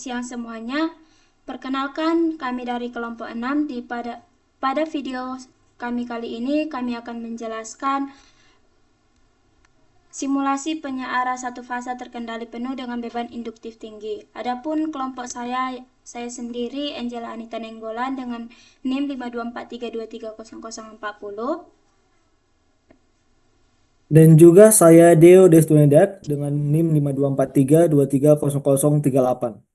siang semuanya. Perkenalkan, kami dari kelompok 6. Pada video kami kali ini, kami akan menjelaskan simulasi penyeara satu fase terkendali penuh dengan beban induktif tinggi. Adapun kelompok saya sendiri, Angela Anita Nenggolan dengan NIM 524323040. Dan juga saya Deo Destunendat dengan NIM 5243230038.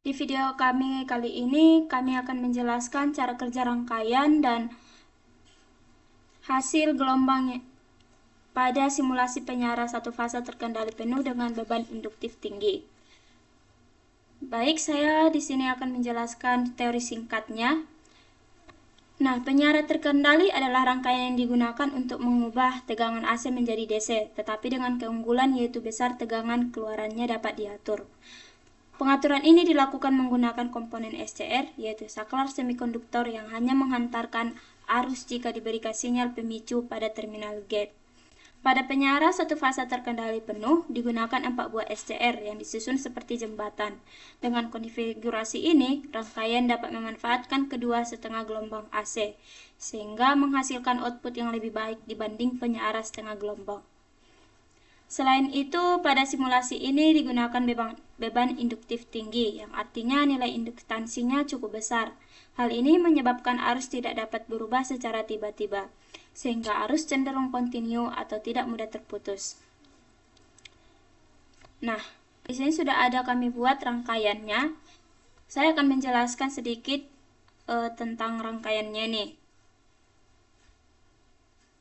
Di video kami kali ini, kami akan menjelaskan cara kerja rangkaian dan hasil gelombang pada simulasi penyeara satu fase terkendali penuh dengan beban induktif tinggi. Baik, saya di sini akan menjelaskan teori singkatnya. Nah, penyiaran terkendali adalah rangkaian yang digunakan untuk mengubah tegangan AC menjadi DC, tetapi dengan keunggulan yaitu besar tegangan keluarannya dapat diatur. Pengaturan ini dilakukan menggunakan komponen SCR, yaitu saklar semikonduktor yang hanya menghantarkan arus jika diberikan sinyal pemicu pada terminal gate. Pada penyiaran satu fase terkendali penuh, digunakan 4 buah SCR yang disusun seperti jembatan. Dengan konfigurasi ini, rangkaian dapat memanfaatkan kedua setengah gelombang AC, sehingga menghasilkan output yang lebih baik dibanding penyiaran setengah gelombang. Selain itu, pada simulasi ini digunakan beban induktif tinggi, yang artinya nilai induktansinya cukup besar. Hal ini menyebabkan arus tidak dapat berubah secara tiba-tiba, sehingga arus cenderung kontinu atau tidak mudah terputus. Nah, di sini sudah ada kami buat rangkaiannya. Saya akan menjelaskan sedikit tentang rangkaiannya nih.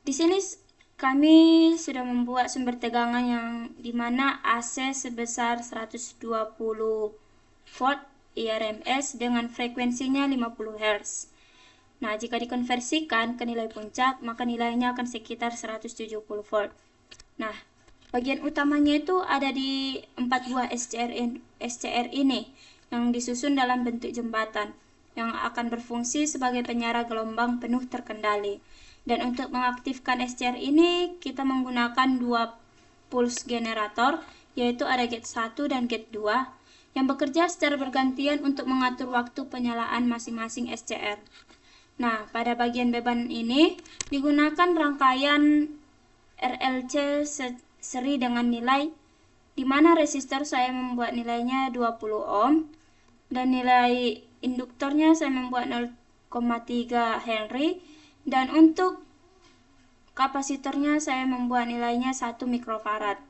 Di sini kami sudah membuat sumber tegangan yang dimana AC sebesar 120 volt IRMS dengan frekuensinya 50 Hz. Nah, jika dikonversikan ke nilai puncak, maka nilainya akan sekitar 170 volt. Nah, bagian utamanya itu ada di 4 buah SCR ini yang disusun dalam bentuk jembatan yang akan berfungsi sebagai penyiar gelombang penuh terkendali. Dan untuk mengaktifkan SCR ini, kita menggunakan 2 pulse generator, yaitu ada gate 1 dan gate 2, yang bekerja secara bergantian untuk mengatur waktu penyalaan masing-masing SCR. Nah, pada bagian beban ini, digunakan rangkaian RLC seri dengan nilai, di mana resistor saya membuat nilainya 20 ohm, dan nilai induktornya saya membuat 0,3 Henry, dan untuk kapasitornya saya membuat nilainya 1 mikrofarad.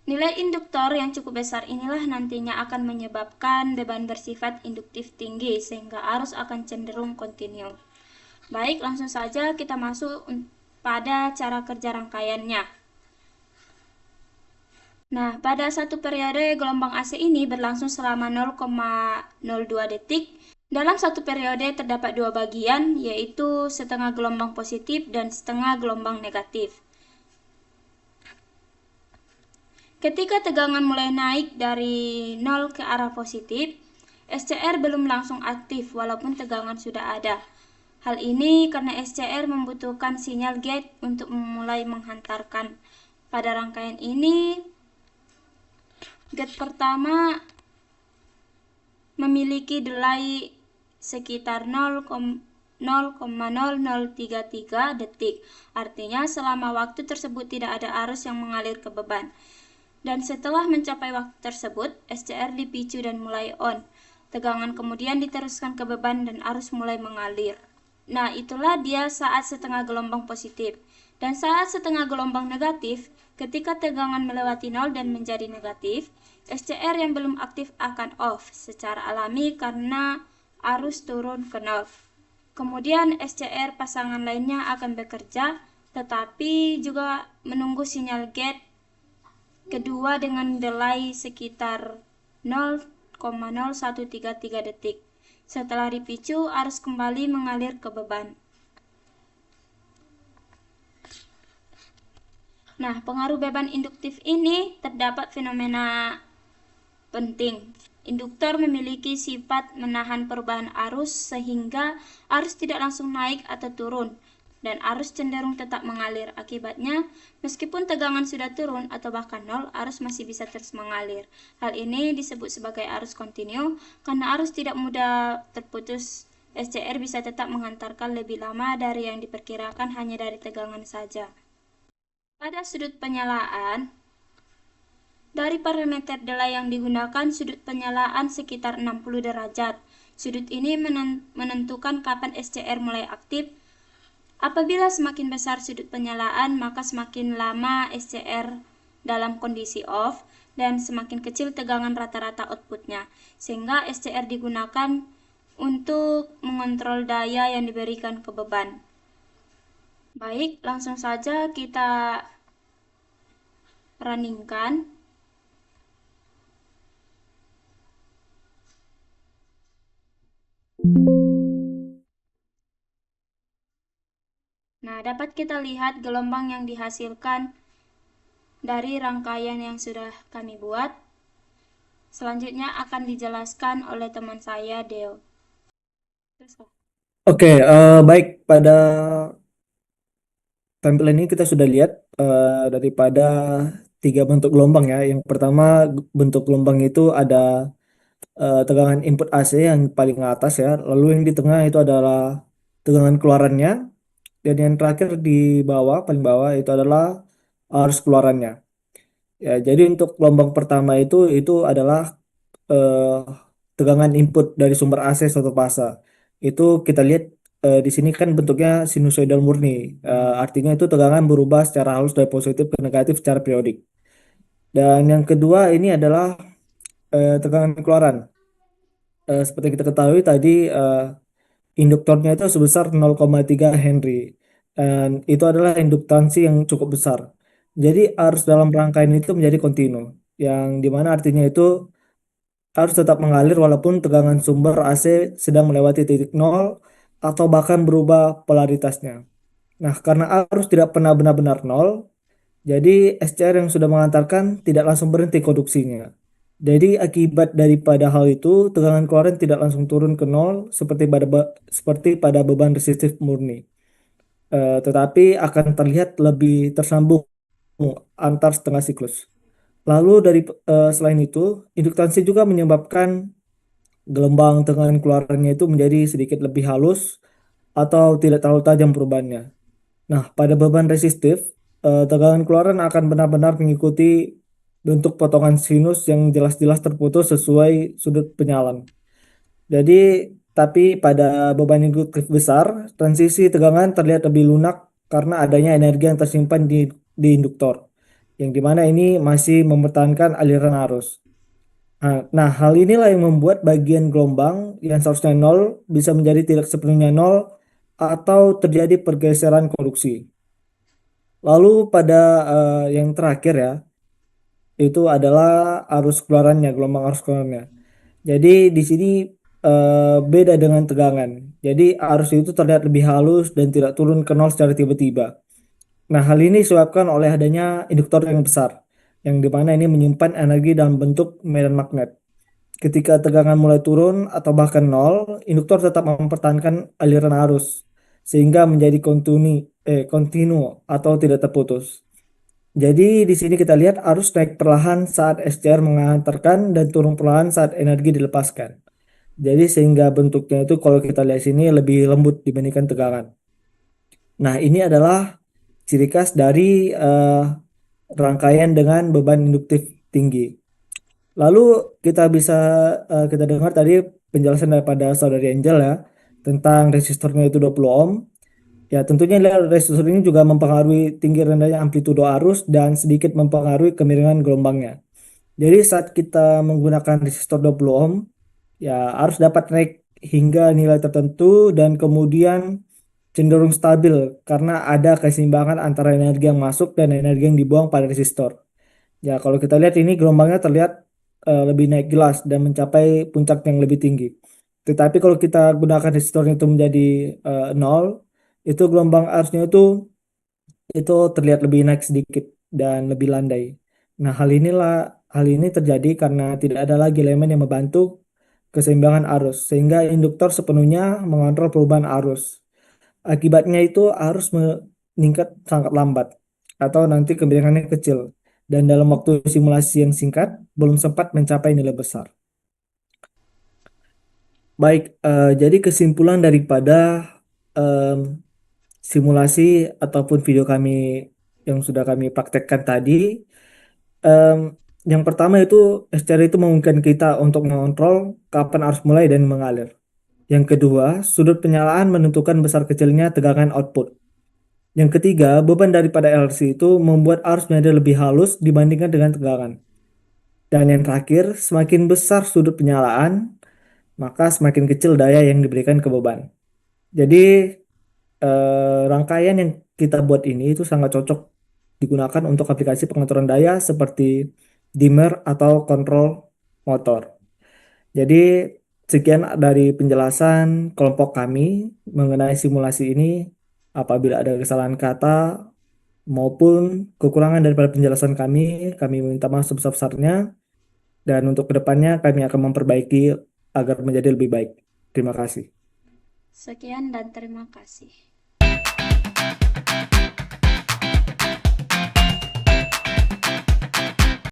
Nilai induktor yang cukup besar inilah nantinya akan menyebabkan beban bersifat induktif tinggi sehingga arus akan cenderung kontinu. Baik, langsung saja kita masuk pada cara kerja rangkaiannya. Nah, pada satu periode gelombang AC ini berlangsung selama 0,02 detik. Dalam satu periode terdapat dua bagian, yaitu setengah gelombang positif dan setengah gelombang negatif. Ketika tegangan mulai naik dari 0 ke arah positif, SCR belum langsung aktif walaupun tegangan sudah ada. Hal ini karena SCR membutuhkan sinyal gate untuk memulai menghantarkan. Pada rangkaian ini, gate pertama memiliki delay sekitar 0,0033 detik. Artinya selama waktu tersebut tidak ada arus yang mengalir ke beban. Dan setelah mencapai waktu tersebut, SCR dipicu dan mulai on. Tegangan kemudian diteruskan ke beban dan arus mulai mengalir. Nah, itulah dia saat setengah gelombang positif. Dan saat setengah gelombang negatif, ketika tegangan melewati 0 dan menjadi negatif, SCR yang belum aktif akan off secara alami karena arus turun ke 0. Kemudian SCR pasangan lainnya akan bekerja, tetapi juga menunggu sinyal gate kedua dengan delay sekitar 0,0133 detik. Setelah dipicu, arus kembali mengalir ke beban. Nah, pengaruh beban induktif ini terdapat fenomena penting. Induktor memiliki sifat menahan perubahan arus sehingga arus tidak langsung naik atau turun. dan arus cenderung tetap mengalir. Akibatnya, meskipun tegangan sudah turun atau bahkan nol, arus masih bisa terus mengalir. Hal ini disebut sebagai arus kontinu karena arus tidak mudah terputus. SCR bisa tetap menghantarkan lebih lama dari yang diperkirakan hanya dari tegangan saja. Pada sudut penyalaan, dari parameter delay yang digunakan, sudut penyalaan sekitar 60 derajat. Sudut ini menentukan kapan SCR mulai aktif. Apabila semakin besar sudut penyalaan, maka semakin lama SCR dalam kondisi off dan semakin kecil tegangan rata-rata outputnya, sehingga SCR digunakan untuk mengontrol daya yang diberikan ke beban. Baik, langsung saja kita runningkan. Nah, dapat kita lihat gelombang yang dihasilkan dari rangkaian yang sudah kami buat. Selanjutnya akan dijelaskan oleh teman saya, Deo. Oke, baik, pada tampilan ini kita sudah lihat daripada tiga bentuk gelombang ya. Yang pertama bentuk gelombang itu ada tegangan input AC yang paling atas ya. Lalu yang di tengah itu adalah tegangan keluarannya. Dan yang terakhir di bawah, paling bawah itu adalah arus keluarannya. Ya, jadi untuk gelombang pertama itu adalah eh, tegangan input dari sumber AC suatu fase. Itu kita lihat di sini kan bentuknya sinusoidal murni. Artinya itu tegangan berubah secara halus dari positif ke negatif secara periodik. Dan yang kedua ini adalah tegangan keluaran. Seperti kita ketahui tadi induktornya itu sebesar 0,3 Henry. Dan itu adalah induktansi yang cukup besar. Jadi arus dalam rangkaian itu menjadi kontinu. Yang dimana artinya itu harus tetap mengalir walaupun tegangan sumber AC sedang melewati titik nol atau bahkan berubah polaritasnya. Nah, karena arus tidak pernah benar-benar nol, jadi SCR yang sudah mengantarkan tidak langsung berhenti konduksinya. Jadi akibat daripada hal itu, tegangan keluaran tidak langsung turun ke nol seperti pada beban resistif murni. Tetapi akan terlihat lebih tersambung antar setengah siklus. Lalu selain itu, induktansi juga menyebabkan gelombang tegangan keluarannya itu menjadi sedikit lebih halus atau tidak terlalu tajam perubahannya. Nah, pada beban resistif, tegangan keluaran akan benar-benar mengikuti bentuk potongan sinus yang jelas-jelas terputus sesuai sudut penyalaan. Jadi, tapi pada beban induktif besar, transisi tegangan terlihat lebih lunak karena adanya energi yang tersimpan di induktor, yang dimana ini masih mempertahankan aliran arus. Nah, hal inilah yang membuat bagian gelombang yang seharusnya nol bisa menjadi tidak sepenuhnya nol atau terjadi pergeseran konduksi. Lalu pada yang terakhir ya, itu adalah arus keluarannya, gelombang arus keluarannya. Jadi di sini beda dengan tegangan. Jadi arus itu terlihat lebih halus dan tidak turun ke nol secara tiba-tiba. Nah, hal ini disebabkan oleh adanya induktor yang besar, yang dimana ini menyimpan energi dalam bentuk medan magnet. Ketika tegangan mulai turun atau bahkan nol, induktor tetap mempertahankan aliran arus sehingga menjadi kontinu atau tidak terputus. Jadi di sini kita lihat arus naik perlahan saat SCR mengantarkan dan turun perlahan saat energi dilepaskan. Jadi sehingga bentuknya itu kalau kita lihat sini lebih lembut dibandingkan tegangan. Nah, ini adalah ciri khas dari rangkaian dengan beban induktif tinggi. Lalu kita dengar tadi penjelasan daripada saudari Angel ya tentang resistornya itu 20 ohm. Ya, tentunya resistor ini juga mempengaruhi tinggi rendahnya amplitudo arus dan sedikit mempengaruhi kemiringan gelombangnya. Jadi saat kita menggunakan resistor 20 ohm, ya arus dapat naik hingga nilai tertentu dan kemudian cenderung stabil karena ada keseimbangan antara energi yang masuk dan energi yang dibuang pada resistor. Ya, kalau kita lihat ini gelombangnya terlihat lebih naik jelas dan mencapai puncak yang lebih tinggi. Tetapi kalau kita gunakan resistor itu menjadi nol, itu gelombang arusnya itu terlihat lebih naik sedikit dan lebih landai. Nah, hal ini terjadi karena tidak ada lagi elemen yang membantu keseimbangan arus, sehingga induktor sepenuhnya mengontrol perubahan arus. Akibatnya itu arus meningkat sangat lambat atau nanti kebijakannya kecil dan dalam waktu simulasi yang singkat belum sempat mencapai nilai besar. Baik, jadi kesimpulan daripada em, simulasi ataupun video kami yang sudah kami praktekkan tadi, em, yang pertama itu SCR itu memungkinkan kita untuk mengontrol kapan arus mulai dan mengalir. Yang kedua, sudut penyalaan menentukan besar kecilnya tegangan output. Yang ketiga, beban daripada LC itu membuat arus menjadi lebih halus dibandingkan dengan tegangan. Dan yang terakhir, semakin besar sudut penyalaan, maka semakin kecil daya yang diberikan ke beban. Jadi, rangkaian yang kita buat ini itu sangat cocok digunakan untuk aplikasi pengaturan daya seperti dimmer atau kontrol motor. Jadi, sekian dari penjelasan kelompok kami mengenai simulasi ini. Apabila ada kesalahan kata maupun kekurangan daripada penjelasan kami minta maaf sebesar-besarnya. Dan untuk kedepannya kami akan memperbaiki agar menjadi lebih baik. Terima kasih. Sekian dan terima kasih.